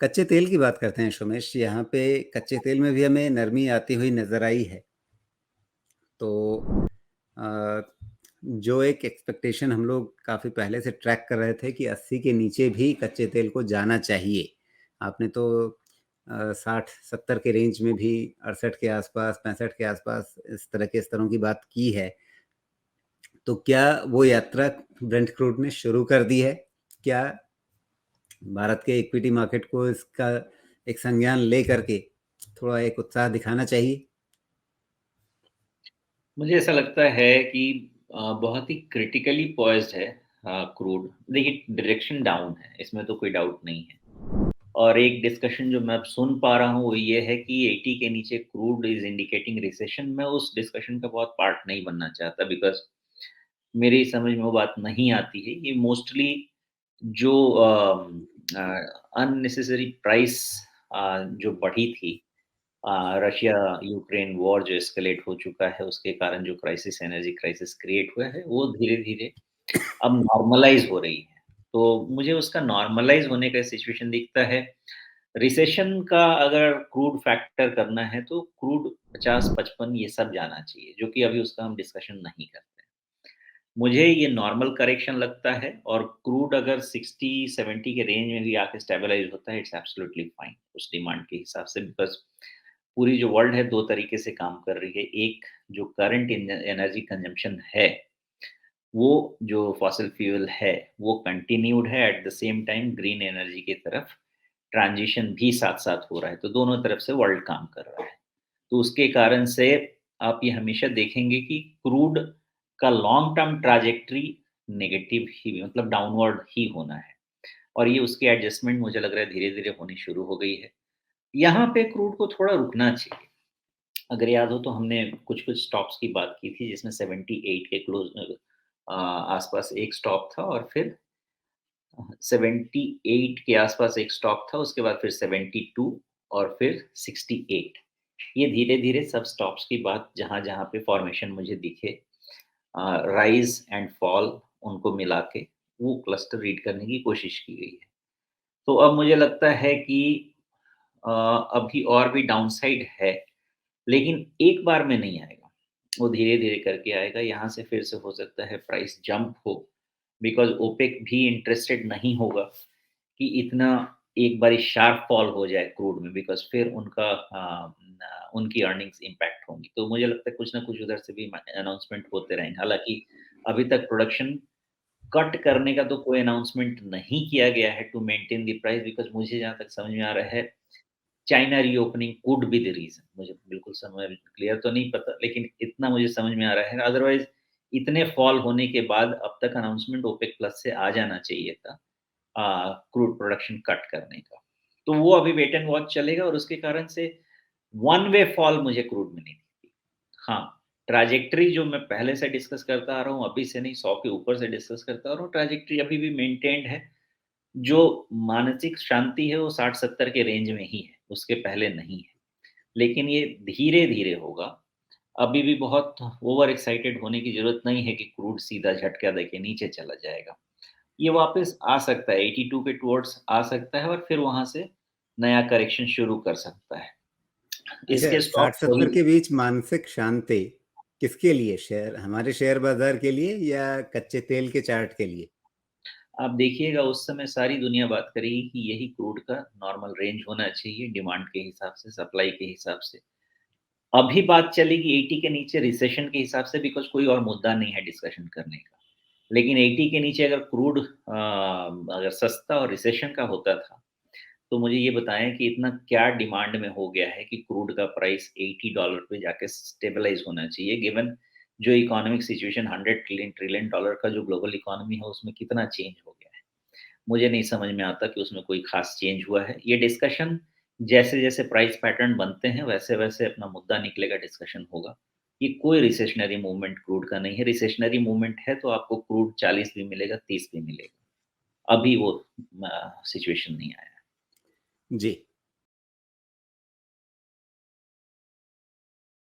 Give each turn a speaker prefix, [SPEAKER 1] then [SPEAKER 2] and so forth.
[SPEAKER 1] कच्चे तेल की बात करते हैं सोमेश। यहाँ पे कच्चे तेल में भी हमें नरमी आती हुई नज़र आई है। तो अ, जो एक एक्सपेक्टेशन हम लोग काफ़ी पहले से ट्रैक कर रहे थे कि 80 के नीचे भी कच्चे तेल को जाना चाहिए। आपने तो 60-70 के रेंज में भी 68 के आसपास, 65 के आसपास इस तरह के स्तरों की बात की है। तो क्या वो यात्रा ब्रेंट क्रूड ने शुरू कर दी है? क्या भारत के इक्विटी मार्केट को इसका एक संज्ञान ले करके थोड़ा एक उत्साह दिखाना चाहिए?
[SPEAKER 2] मुझे ऐसा लगता है कि बहुत ही क्रिटिकली पॉइज्ड है क्रूड। देखिए डायरेक्शन डाउन है, इसमें तो कोई डाउट नहीं है। और एक डिस्कशन जो मैं अब सुन पा रहा हूँ वो ये है कि 80 के नीचे क्रूड इज इंडिकेटिंग रिसेशन। मैं उस डिस्कशन का बहुत पार्ट नहीं बनना चाहता, बिकॉज मेरी समझ में वो बात नहीं आती है। ये मोस्टली जो अननेसेसरी प्राइस जो बढ़ी थी, रशिया यूक्रेन वॉर जो एस्केलेट हो चुका है उसके कारण जो क्राइसिस, एनर्जी क्राइसिस क्रिएट हुआ है, वो धीरे-धीरे अब नॉर्मलाइज़ हो रही है। तो मुझे उसका नॉर्मलाइज़ होने का सिचुएशन दिखता है। रिसेशन का अगर क्रूड फैक्टर करना है तो क्रूड 50-55 ये सब जाना चाहिए, जो कि अभी उसका हम डिस्कशन नहीं करते हैं। मुझे ये नॉर्मल करेक्शन लगता है, और क्रूड अगर 60-70 के रेंज में भी आके स्टेबलाइज़ होता है, इट्स एब्सोल्युटली फाइन उस डिमांड के हिसाब से। बिकॉज़ पूरी जो वर्ल्ड है 2 तरीके से काम कर रही है। एक जो करंट एनर्जी कंजम्पशन है, वो जो फॉसिल फ्यूल है, वो कंटिन्यूड है, at the same time green energy की तरफ ट्रांजिशन भी साथ-साथ हो रहा है। तो दोनों तरफ से वर्ल्ड काम कर रहा है। तो उसके कारण से आप ये हमेशा देखेंगे कि क्रूड का लॉन्ग टर्म ट्रैजेक्टरी नेगेटिव ही, मतलब डाउनवर्ड ही होना है। और ये उसकी एडजस्टमेंट मुझे लग रहा है धीरे-धीरे होनी शुरू हो गई है। यहाँ पे क्रूड को थोड़ा रुकना चाहिए। अगर याद हो तो हमने कुछ-कुछ स्टॉप्स की बात की थी, जिसमें 78 के आसपास एक स्टॉप था, और फिर 78 के आसपास एक स्टॉप था, उसके बाद फिर 72 और फिर 68। ये धीरे-धीरे सब स्टॉप्स की बात जहाँ-जहाँ पे फॉर्मेशन मुझे दिखे, राइज़ एंड फॉल उनको मिला के वो क्लस्टर रीड करने की कोशिश की गई है। तो अब मुझे लगता है कि अभी और भी डाउनसाइड है, लेकिन एक बार में नहीं आएगा। वो धीरे-धीरे करके आएगा। यहाँ से फिर से हो सकता है प्राइस जंप हो, बिकॉज़ ओपेक भी इंटरेस्टेड नहीं होगा कि इतना एक बारी शार्प फॉल हो जाए क्रूड में, बिकॉज़ फिर उनकी अर्निंग्स इम्पैक्ट होंगी। तो मुझे लगता है कुछ ना कुछ उधर से भी अनाउंसमेंट होते रहेंगे। हालाँकि अभी तक प्रोडक्शन कट करने का तो कोई अनाउंसमेंट नहीं किया गया है to maintain the price, because मुझे जहाँ तक समझ में आ रहा है, China reopening could be the reason. मुझे बिल्कुल समझ क्लियर तो नहीं पता, लेकिन इतना मुझे समझ में आ रहा है। अदरवाइज़ इतने फॉल होने के बाद अब तक अनाउंसमेंट ओपेक प्लस से आ जाना चाहिए था क्रूड प्रोडक्शन कट करने का। तो वो अभी वेट एंड वॉच चलेगा, और उसके कारण से वन वे फॉल मुझे क्रूड में नहीं दिखती। हाँ, ट्रैजेक्टरी जो मैं पहले से डिस्कस करता आ रहा हूँ, अभी से नहीं, 100 के ऊपर से डिस्कस करता आ रहा हूँ, ट्रैजेक्टरी अभी भी मेंटेन्ड है। जो मानसिक शांति है वो 60-70 के रेंज में ही है, उसके पहले नहीं है। लेकिन ये धीरे-धीरे होगा। अभी भी बहुत ओवर एक्साइटेड होने की ज़रूरत नहीं है कि क्रूड सीधा झटका देके नीचे चला जाएगा। ये वापस आ सकता है, 82 के टुवर्ड्स आ सकता है, और फिर वहाँ से नया करेक्शन शुरू कर सकता है।
[SPEAKER 1] अच्छा,
[SPEAKER 2] इसके स्टॉप्स
[SPEAKER 1] 60-70
[SPEAKER 2] वही।
[SPEAKER 1] के बीच मानसिक शांति किसके लिए? हमारे शेयर बाज़ार के लिए या कच्चे तेल के चार्ट के लिए?
[SPEAKER 2] आप देखिएगा उस समय सारी दुनिया बात करेगी कि यही क्रूड का नॉर्मल रेंज होना चाहिए डिमांड के हिसाब से, सप्लाई के हिसाब से। अभी बात चलेगी 80 के नीचे रिसेशन के हिसाब से, बिकॉज़ कोई और मुद्दा नहीं है डिस्कशन करने का। लेकिन 80 के नीचे अगर क्रूड अगर सस्ता और रिसेशन का होता था, तो मुझे ये बताएँ कि इतना क्या डिमांड में हो गया है कि क्रूड का प्राइस $80 पे जाके स्टेबलाइज़ होना चाहिए, गिवन जो economic situation, 100 trillion trillion dollar का जो ग्लोबल इकोनॉमी है, उसमें कितना चेंज हो गया है। मुझे नहीं समझ में आता कि उसमें कोई ख़ास चेंज हुआ है। ये डिस्कशन जैसे-जैसे प्राइस पैटर्न बनते हैं, वैसे-वैसे अपना मुद्दा निकलेगा, डिस्कशन होगा। ये कोई रिसेशनरी मूवमेंट क्रूड का नहीं है। रिसेशनरी मूवमेंट है तो आपको क्रूड 40 भी मिलेगा, 30 भी मिलेगा। अभी वो सिचुएशन नहीं आया है।
[SPEAKER 1] जी।